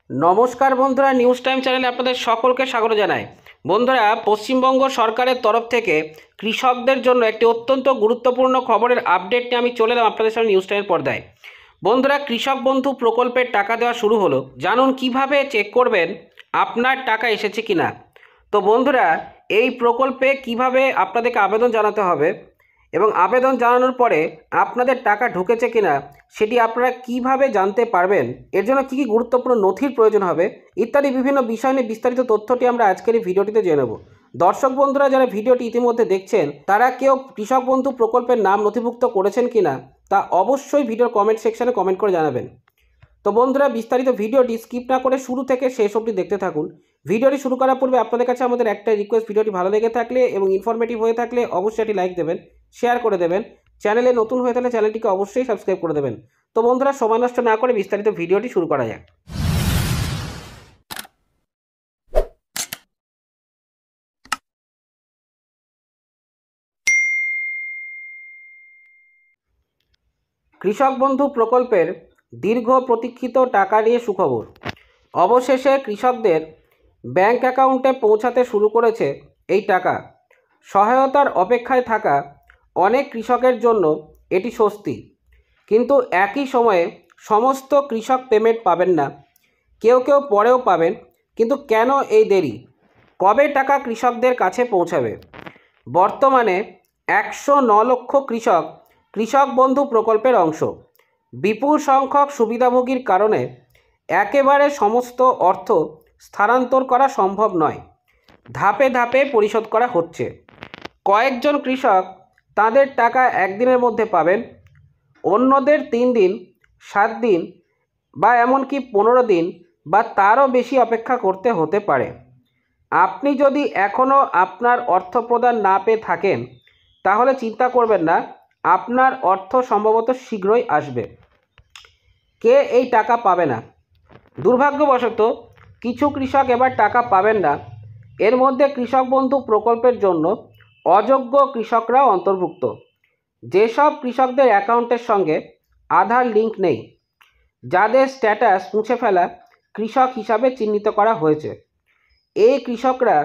নমস্কার বন্ধুরা, news time চ্যানেলে আপনাদের সকলকে স্বাগত জানাই। বন্ধুরা, পশ্চিমবঙ্গ সরকারের তরফ থেকে কৃষকদের জন্য একটি অত্যন্ত গুরুত্বপূর্ণ খবরের আপডেট নিয়ে আমি চলে এলাম আপনাদের সামনে নিউজ টাইমের পর্দায়। বন্ধুরা, কৃষক বন্ধু প্রকল্পের টাকা দেওয়া শুরু হলো। জানুন কিভাবে চেক করবেন আপনার টাকা এসেছে কিনা। তো বন্ধুরা, এই প্রকল্পে কিভাবে আপনাদেরকে আবেদন জানাতে হবে এবং আবেদন জানানোর পরে আপনাদের টাকা ঢুকেছে কিনা সেটি আপনারা কিভাবে জানতে পারবেন, এর জন্য কী কী গুরুত্বপূর্ণ নথির প্রয়োজন হবে ইত্যাদি বিভিন্ন বিষয় নিয়ে বিস্তারিত তথ্যটি আমরা আজকের এই ভিডিওটিতে জেনে নেব। দর্শক বন্ধুরা, যারা ভিডিওটি ইতিমধ্যে দেখছেন তারা কেউ কৃষক বন্ধু প্রকল্পের নাম নথিভুক্ত করেছেন কিনা তা অবশ্যই ভিডিওর কমেন্ট সেকশনে কমেন্ট করে জানাবেন। তো বন্ধুরা, বিস্তারিত ভিডিওটি স্কিপ না করে শুরু থেকে শেষ অবধি দেখতে থাকুন। ভিডিওটি শুরু করার পূর্বে আপনাদের কাছে আমাদের একটা রিকোয়েস্ট, ভিডিওটি ভালো লেগে থাকলে এবং ইনফরমেটিভ হয়ে থাকলে অবশ্যই একটি লাইক দেবেন, শেয়ার করে দেবেন। চ্যানেলে নতুন হয়ে থাকলে চ্যানেলটিকে অবশ্যই সাবস্ক্রাইব করে দেবেন। তো বন্ধুরা, সময় নষ্ট না করে বিস্তারিত ভিডিওটি শুরু করা যাক। কৃষক বন্ধু প্রকল্পের দীর্ঘ প্রতীক্ষিত টাকা নিয়ে সুখবর। অবশেষে কৃষকদের ব্যাংক অ্যাকাউন্টে পৌঁছাতে শুরু করেছে এই টাকা। সহায়তার অপেক্ষায় থাকা অনেক কৃষকের জন্য এটি স্বস্তি, কিন্তু একই সময়ে সমস্ত কৃষক পেমেন্ট পাবেন না। কেউ কেউ পরেও পাবেন, কিন্তু কেন এই দেরি? কবে টাকা কৃষকদের কাছে পৌঁছাবে? বর্তমানে 109 লক্ষ কৃষক কৃষক বন্ধু প্রকল্পের অংশ। বিপুল সংখ্যক সুবিধাভোগীর কারণে একেবারে সমস্ত অর্থ স্থানান্তর করা সম্ভব নয়। ধাপে ধাপে পরিশোধ করা হচ্ছে। কয়েকজন কৃষক তাদের টাকা একদিনের মধ্যে পাবেন, অন্যদের 3 দিন, 7 দিন বা এমনকি 15 দিন বা তারও বেশি অপেক্ষা করতে হতে পারে। আপনি যদি এখনও আপনার অর্থ প্রদান না পেয়ে থাকেন তাহলে চিন্তা করবেন না, আপনার অর্থ সম্ভবত শীঘ্রই আসবে। কে এই টাকা পাবে না? দুর্ভাগ্যবশত কিছু কৃষক এবার টাকা পাবেন না। এর মধ্যে কৃষক বন্ধু প্রকল্পের জন্য অযোগ্য কৃষকরাও অন্তর্ভুক্ত। যেসব কৃষকদের অ্যাকাউন্টের সঙ্গে আধার লিঙ্ক নেই, যাদের স্ট্যাটাস মুছে ফেলা কৃষক হিসাবে চিহ্নিত করা হয়েছে, এই কৃষকরা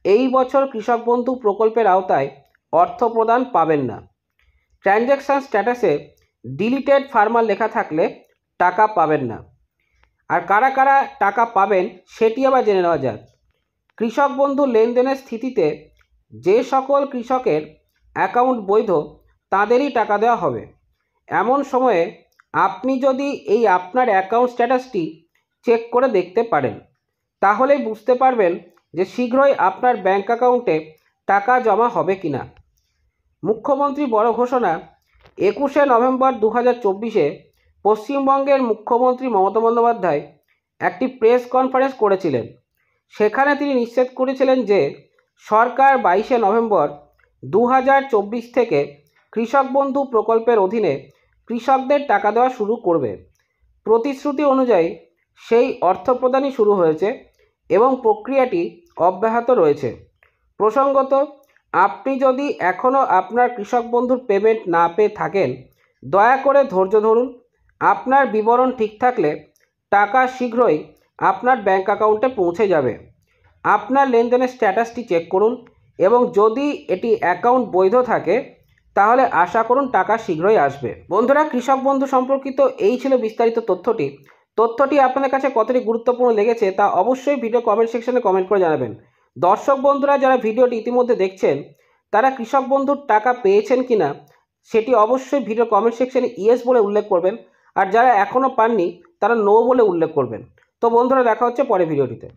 এই বছর কৃষক বন্ধু প্রকল্পের আওতায় অর্থ প্রদান পাবেন না। ট্রানজ্যাকশান স্ট্যাটাসে ডিলিটেড ফার্মার লেখা থাকলে টাকা পাবেন না। আর কারা কারা টাকা পাবেন সেটি আবার জেনে নেওয়া যাক। কৃষক বন্ধু লেনদেনের স্থিতিতে যে সকল কৃষকের অ্যাকাউন্ট বৈধ তাদেরই টাকা দেওয়া হবে। এমন সময়ে আপনি যদি এই আপনার অ্যাকাউন্ট স্ট্যাটাসটি চেক করে দেখতে পারেন, তাহলেই বুঝতে পারবেন যে শীঘ্রই আপনার ব্যাংক অ্যাকাউন্টে টাকা জমা হবে কিনা। মুখ্যমন্ত্রী বড় ঘোষণা। 21শে নভেম্বর 2024-এ পশ্চিমবঙ্গের মুখ্যমন্ত্রী মমতা বন্দ্যোপাধ্যায় একটি প্রেস কনফারেন্স করেছিলেন। সেখানে তিনি নিশ্চিত করেছিলেন যে সরকার 22শে নভেম্বর 2024 থেকে কৃষক বন্ধু প্রকল্পের অধীনে কৃষকদের টাকা দেওয়া শুরু করবে। প্রতিশ্রুতি অনুযায়ী সেই অর্থ প্রদানই শুরু হয়েছে এবং প্রক্রিয়াটি অব্যাহত রয়েছে। প্রসঙ্গত, আপনি যদি এখনও আপনার কৃষক বন্ধুর পেমেন্ট না পেয়ে থাকেন, দয়া করে ধৈর্য ধরুন। আপনার বিবরণ ঠিক থাকলে টাকা শীঘ্রই আপনার ব্যাংক অ্যাকাউন্টে পৌঁছে যাবে। আপনার লেনদেনের স্ট্যাটাসটি চেক করুন এবং যদি এটি অ্যাকাউন্ট বৈধ থাকে তাহলে আশা করুন টাকা শীঘ্রই আসবে। বন্ধুরা, কৃষক বন্ধু সম্পর্কিত এই ছিল বিস্তারিত তথ্যটি আপনাদের কাছে কতটি গুরুত্বপূর্ণ লেগেছে তা অবশ্যই ভিডিও কমেন্ট সেকশনে কমেন্ট করে জানাবেন। দর্শক বন্ধুরা, যারা ভিডিওটি ইতিমধ্যে দেখছেন তারা কৃষক বন্ধুর টাকা পেয়েছেন কিনা সেটি অবশ্যই ভিডিও কমেন্ট সেকশনে ইয়েস বলে উল্লেখ করবেন, আর যারা এখনও পাননি তারা নো বলে উল্লেখ করবেন। তো বন্ধুরা, দেখা হচ্ছে পরে ভিডিওটিতে।